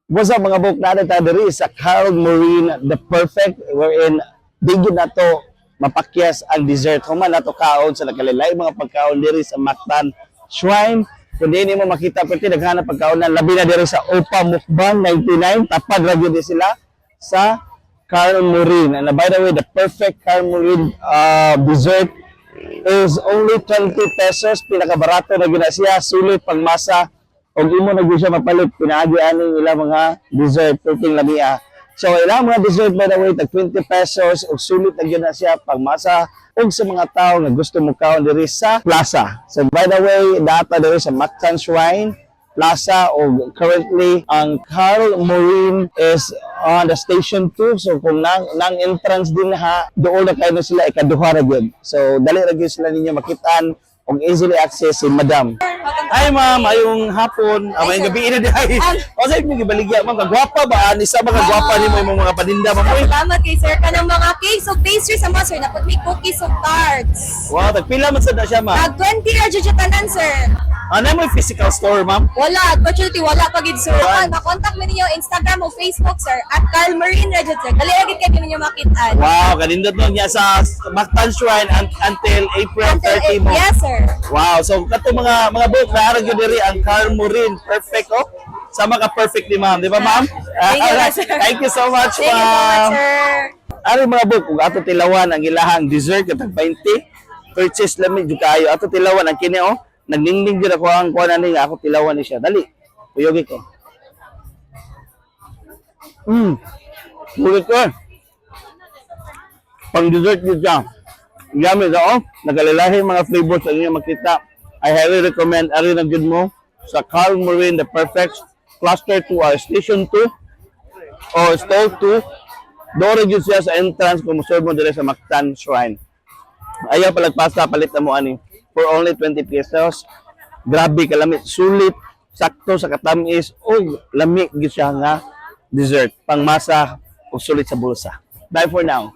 What's up mga buk natin tayo diri sa Carl Marine The Perfect wherein digid na to mapakyas ang dessert. Human na to kaon sa nakalilay mga pagkaon diri sa Mactan Shrine. Kung di mo makita pwede naghanap pagkaon na labi na diri sa Opa Mukbang 99. Tapad ra gyud sila sa Carl Marine. And by the way, the perfect Carl Marine dessert is only 20 pesos. Pinakabarato na gyud na siya, sulit pangmasa. Og imo na gyud siya mapalit pinaagi ani ila mga dessert pwedeng lamia. So ilang mga dessert by the way tag 20 pesos og sulit na gyud na siya pagmasa og sa mga tao nga gusto mo kaon diri sa plaza. So by the way, data diri sa Mactan Shrine Plaza og currently ang Carl Marine is on the station 2. So kung nang entrance din ha, doon na kayo na sila ikaduha ra gyud. So dali ra gyud sila ninyo makitaan og easily access si Madam. Ay ma'am, ayong hapon, amayong gabi ina day. O sa imong gibaligya ma'am, kagwapa ba ani sa mga gwapa nimo imong mga paninda ma'am? Salamat kay sir kanang mga cakes o pastries sa mga sir napod may cookies o tarts. Wow, tagpila man sad na siya ma'am. Tag 20 ra jud tanan sir. Ano mo physical store ma'am? Wala, unfortunately wala pa gid sir. Ma-contact mo ninyo Instagram o Facebook sir at Carl Marine ra jud sir. Dali ra gid kayo ninyo makitaan. Wow, kanindot mo niya sa Mactan Shrine until April 30 mo. Yes sir. Wow, so kato mga book na gyud diri ang Carl Marine Perfect oh. Sama ka perfect ni ma'am, di ba ma'am? Thank you so much Thank you so much ma'am. sir. Ari mga book, kung ato tilawan ang ilahang dessert katag 20, purchase lamig jud kayo. Ato tilawan ang kini oh. Nagningning jud ako ang kuan ani ako tilawan ni siya. Dali. Uyogi ko. Bulit ko. Pang dessert jud siya. Yummy daw. Nagalilahi mga flavors sa inyo makita. I highly recommend ari na jud mo sa Carl Marine The Perfect Cluster 2 or Station 2 or Stall 2. Doon jud siya sa entrance kung moserve mo dire sa Mactan Shrine. Ayaw palagpasa palit na mo ani for only 20 pesos. Grabe kalamit, sulit, sakto sa katamis o lamig gyud siya nga dessert, pangmasa ug sulit sa bulsa. Bye for now.